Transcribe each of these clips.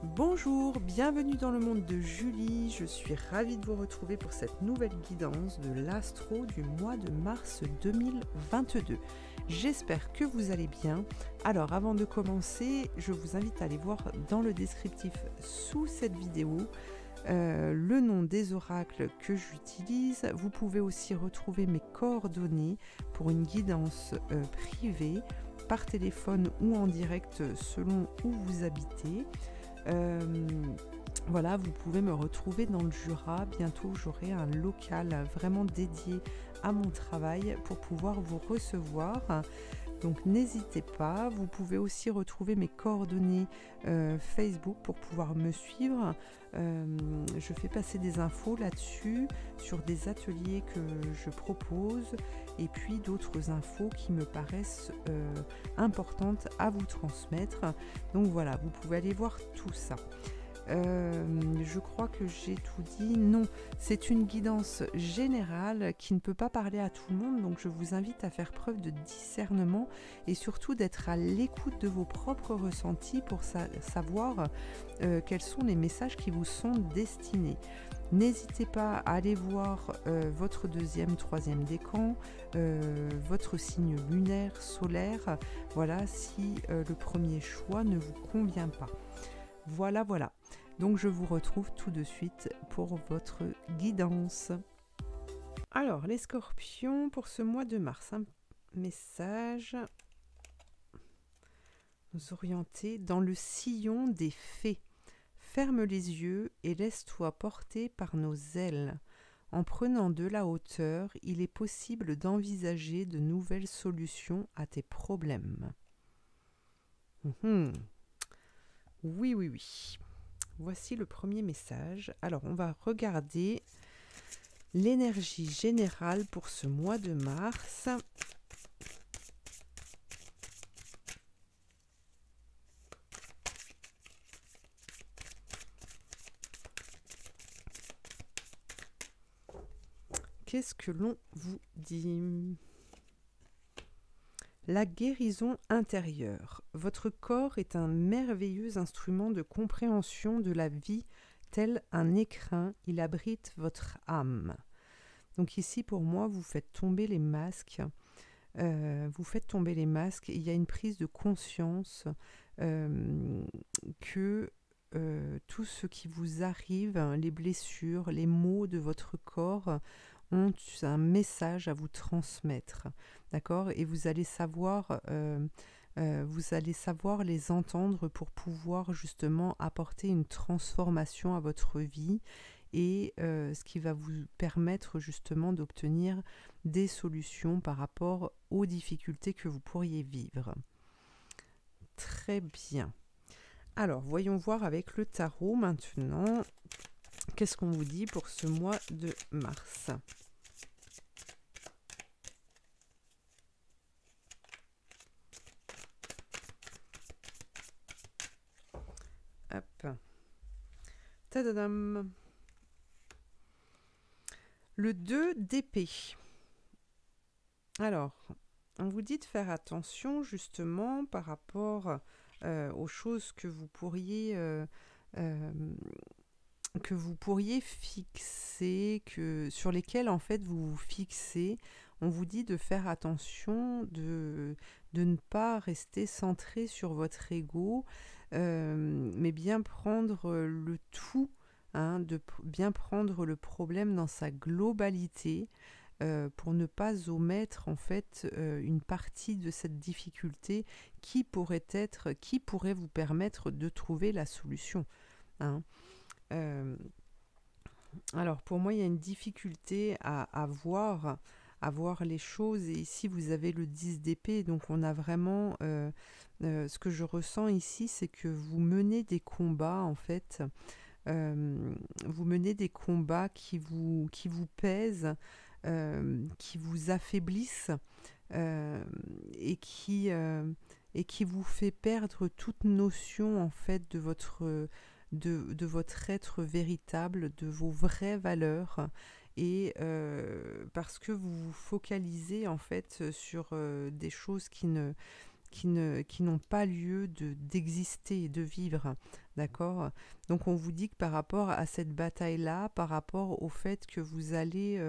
Bonjour, bienvenue dans le monde de Julie, je suis ravie de vous retrouver pour cette nouvelle guidance de l'astro du mois de mars 2022. J'espère que vous allez bien. Alors avant de commencer, je vous invite à aller voir dans le descriptif sous cette vidéo le nom des oracles que j'utilise. Vous pouvez aussi retrouver mes coordonnées pour une guidance privée par téléphone ou en direct selon où vous habitez. Voilà, vous pouvez me retrouver dans le Jura. Bientôt, j'aurai un local vraiment dédié à mon travail pour pouvoir vous recevoir. Donc, n'hésitez pas. Vous pouvez aussi retrouver mes coordonnées Facebook pour pouvoir me suivre. Je fais passer des infos là-dessus sur des ateliers que je propose et puis d'autres infos qui me paraissent importantes à vous transmettre. Donc voilà, vous pouvez aller voir tout ça. Je crois que j'ai tout dit. Non, c'est une guidance générale qui ne peut pas parler à tout le monde, donc je vous invite à faire preuve de discernement et surtout d'être à l'écoute de vos propres ressentis pour savoir quels sont les messages qui vous sont destinés. N'hésitez pas à aller voir votre deuxième, troisième décan, votre signe lunaire, solaire, voilà, si le premier choix ne vous convient pas. Voilà. Donc je vous retrouve tout de suite pour votre guidance. Alors les scorpions pour ce mois de mars, un message. Nous orienter dans le sillon des fées. Ferme les yeux et laisse-toi porter par nos ailes. En prenant de la hauteur, il est possible d'envisager de nouvelles solutions à tes problèmes. Oui. Voici le premier message. Alors, on va regarder l'énergie générale pour ce mois de mars. Qu'est-ce que l'on vous dit ? La guérison intérieure. Votre corps est un merveilleux instrument de compréhension de la vie, tel un écrin, il abrite votre âme. Donc ici, pour moi, vous faites tomber les masques. Il y a une prise de conscience que tout ce qui vous arrive, les blessures, les maux de votre corps ont un message à vous transmettre, d'accord ? Et vous allez savoir les entendre pour pouvoir justement apporter une transformation à votre vie et ce qui va vous permettre justement d'obtenir des solutions par rapport aux difficultés que vous pourriez vivre. Très bien. Alors, voyons voir avec le tarot maintenant. Qu'est-ce qu'on vous dit pour ce mois de mars ? Hop. Tadadam. Le 2 d'épée. Alors, on vous dit de faire attention justement par rapport aux choses que vous pourriez fixer, sur lesquelles en fait vous vous fixez. On vous dit de faire attention, de ne pas rester centré sur votre ego, mais bien prendre le tout, de bien prendre le problème dans sa globalité, pour ne pas omettre en fait une partie de cette difficulté qui pourrait vous permettre de trouver la solution. Alors pour moi il y a une difficulté à voir les choses, et ici vous avez le 10 d'épée, donc on a vraiment ce que je ressens ici, c'est que vous menez des combats en fait, vous menez des combats qui vous pèsent, qui vous affaiblissent et qui vous fait perdre toute notion en fait de votre être véritable, de vos vraies valeurs, et parce que vous vous focalisez en fait sur des choses qui qui n'ont pas lieu d'exister et de vivre. D'accord? Donc on vous dit que par rapport à cette bataille-là, par rapport au fait que vous allez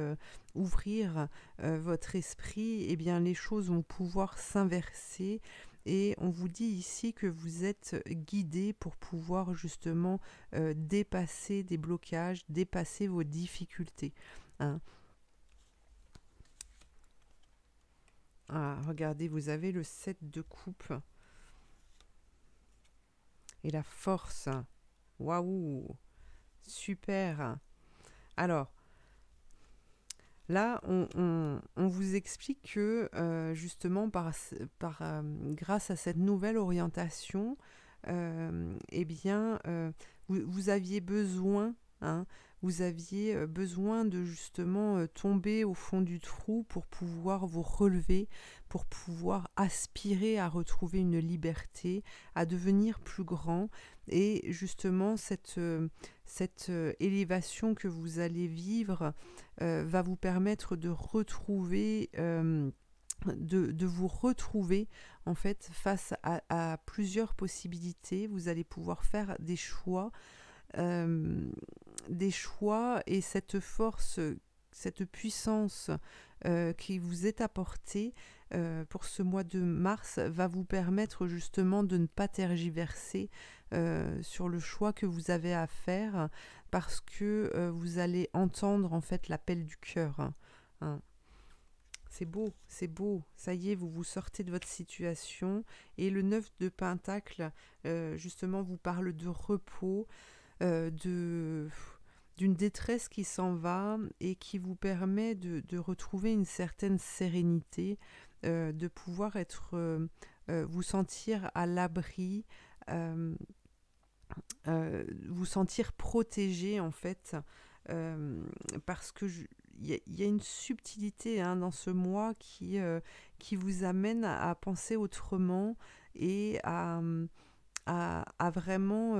ouvrir votre esprit, eh bien les choses vont pouvoir s'inverser. Et on vous dit ici que vous êtes guidé pour pouvoir justement dépasser des blocages, dépasser vos difficultés. Hein. Ah, regardez, vous avez le 7 de coupe et la force. Waouh, super. Alors, là, on vous explique que justement, grâce à cette nouvelle orientation, eh bien, vous aviez besoin, hein, vous aviez besoin de justement tomber au fond du trou pour pouvoir vous relever, pour pouvoir aspirer à retrouver une liberté, à devenir plus grand. Et justement, cette élévation que vous allez vivre va vous permettre de retrouver... de vous retrouver en fait face à plusieurs possibilités. Vous allez pouvoir faire des choix et cette force, cette puissance qui vous est apportée pour ce mois de mars va vous permettre justement de ne pas tergiverser sur le choix que vous avez à faire, parce que vous allez entendre en fait l'appel du cœur. Hein. C'est beau, c'est beau. Ça y est, vous vous sortez de votre situation. Et le 9 de Pentacle, justement, vous parle de repos, d'une détresse qui s'en va et qui vous permet de retrouver une certaine sérénité, de pouvoir vous sentir à l'abri, vous sentir protégé en fait, parce que y a une subtilité hein, dans ce mois qui vous amène à penser autrement et à vraiment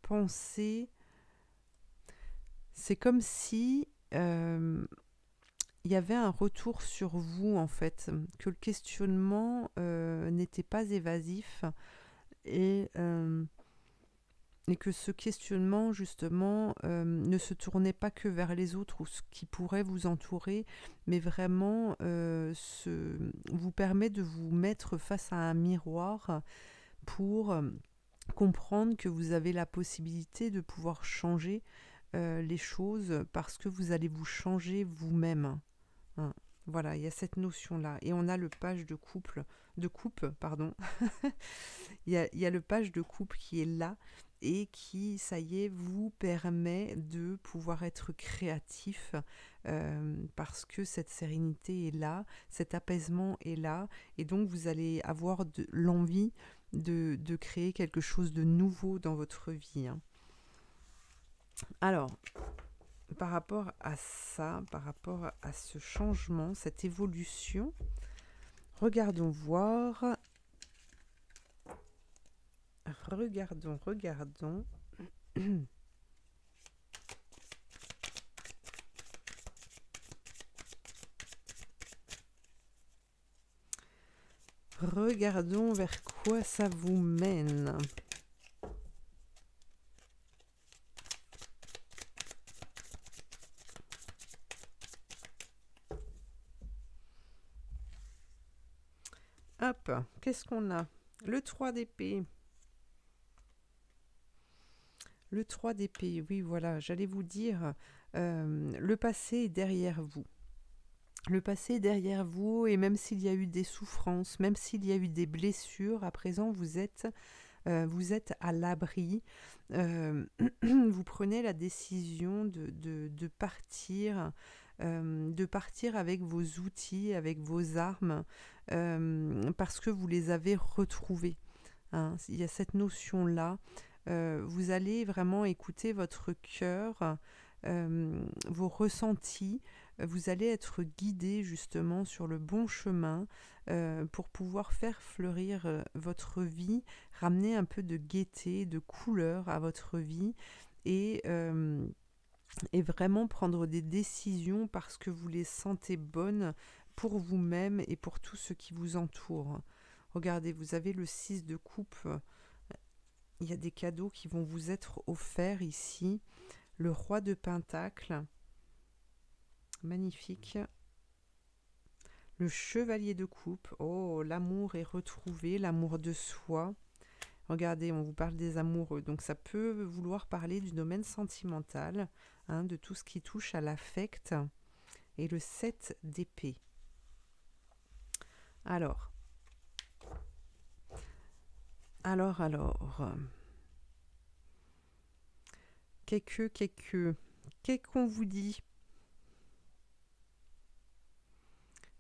penser. C'est comme si il y avait un retour sur vous en fait, que le questionnement n'était pas évasif et que ce questionnement justement ne se tournait pas que vers les autres ou ce qui pourrait vous entourer, mais vraiment vous permet de vous mettre face à un miroir pour comprendre que vous avez la possibilité de pouvoir changer les choses parce que vous allez vous changer vous-même. Hein. Voilà, il y a cette notion-là. Et on a le page de coupe, pardon. Il y a le page de coupe qui est là et qui, ça y est, vous permet de pouvoir être créatif parce que cette sérénité est là, cet apaisement est là, et donc vous allez avoir l'envie de créer quelque chose de nouveau dans votre vie. Hein. Alors, par rapport à ça, par rapport à ce changement, cette évolution, regardons voir. Regardons. Regardons vers quoi ça vous mène. Hop, qu'est-ce qu'on a? Le 3 d'épée. Le 3 d'épée, oui, voilà, j'allais vous dire, le passé est derrière vous. Le passé est derrière vous, et même s'il y a eu des souffrances, même s'il y a eu des blessures, à présent vous êtes à l'abri. Vous prenez la décision de partir avec vos outils, avec vos armes, parce que vous les avez retrouvés. Hein. Il y a cette notion-là. Vous allez vraiment écouter votre cœur, vos ressentis. Vous allez être guidé justement sur le bon chemin pour pouvoir faire fleurir votre vie, ramener un peu de gaieté, de couleur à votre vie et vraiment prendre des décisions parce que vous les sentez bonnes pour vous-même et pour tout ce qui vous entoure. Regardez, vous avez le 6 de coupe. Il y a des cadeaux qui vont vous être offerts ici. Le roi de Pentacle. Magnifique. Le chevalier de coupe. Oh, l'amour est retrouvé, l'amour de soi. Regardez, on vous parle des amoureux. Donc ça peut vouloir parler du domaine sentimental, hein, de tout ce qui touche à l'affect. Et le 7 d'épée. Alors. Qu'est-ce qu'on vous dit?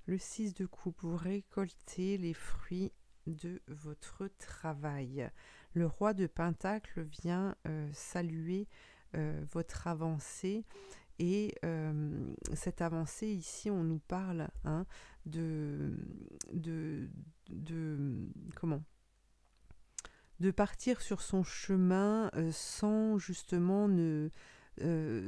Le 6 de coupe, vous récoltez les fruits de votre travail. Le roi de Pentacle vient saluer votre avancée. Et cette avancée ici, on nous parle, hein, comment? De partir sur son chemin sans justement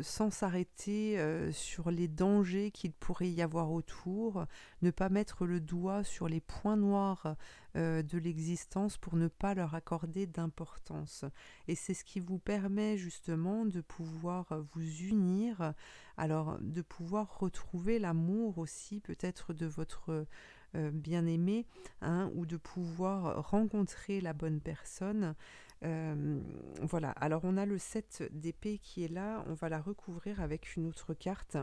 sans s'arrêter sur les dangers qu'il pourrait y avoir autour, ne pas mettre le doigt sur les points noirs de l'existence pour ne pas leur accorder d'importance. Et c'est ce qui vous permet justement de pouvoir vous unir, alors de pouvoir retrouver l'amour aussi peut-être de votre bien-aimé, hein, ou de pouvoir rencontrer la bonne personne. Voilà, alors on a le 7 d'épée qui est là, on va la recouvrir avec une autre carte,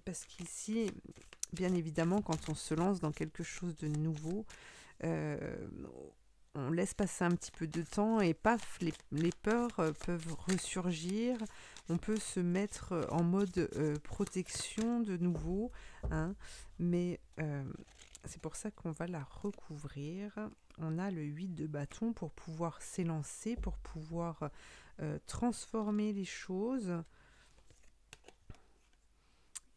parce qu'ici, bien évidemment, quand on se lance dans quelque chose de nouveau, on laisse passer un petit peu de temps et paf, les peurs peuvent ressurgir, on peut se mettre en mode protection de nouveau, hein, mais c'est pour ça qu'on va la recouvrir. On a le 8 de bâton pour pouvoir s'élancer, pour pouvoir transformer les choses.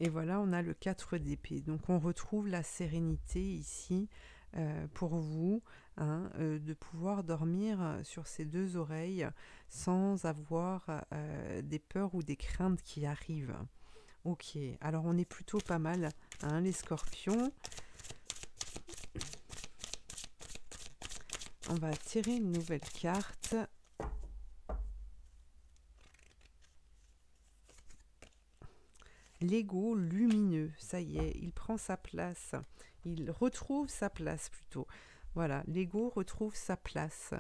Et voilà, on a le 4 d'épée. Donc on retrouve la sérénité ici pour vous, hein, de pouvoir dormir sur ces deux oreilles sans avoir des peurs ou des craintes qui arrivent. Ok, alors on est plutôt pas mal, hein, les scorpions. On va tirer une nouvelle carte. L'ego lumineux, ça y est, il prend sa place. Il retrouve sa place plutôt. Voilà, l'ego retrouve sa place.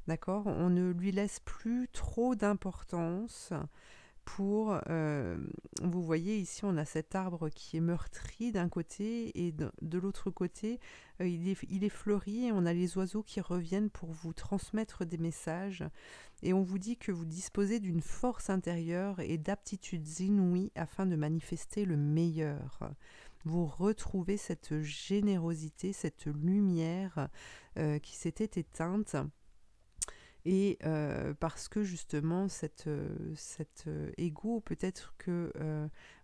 D'accord? On ne lui laisse plus trop d'importance pour... vous voyez ici, on a cet arbre qui est meurtri d'un côté et de l'autre côté, il est fleuri et on a les oiseaux qui reviennent pour vous transmettre des messages. Et on vous dit que vous disposez d'une force intérieure et d'aptitudes inouïes afin de manifester le meilleur. Vous retrouvez cette générosité, cette lumière qui s'était éteinte. Et parce que justement cet ego, peut-être que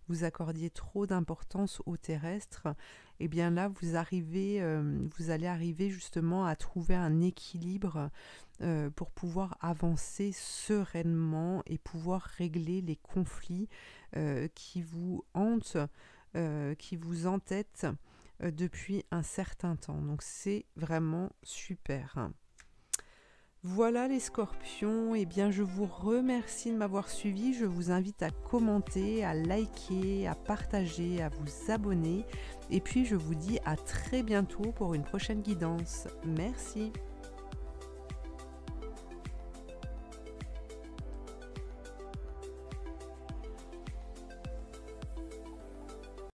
vous accordiez trop d'importance au terrestre, et bien là vous allez arriver justement à trouver un équilibre pour pouvoir avancer sereinement et pouvoir régler les conflits qui vous hantent, qui vous entêtent depuis un certain temps. Donc c'est vraiment super. Voilà les scorpions, et bien je vous remercie de m'avoir suivi, je vous invite à commenter, à liker, à partager, à vous abonner, et puis je vous dis à très bientôt pour une prochaine guidance. Merci.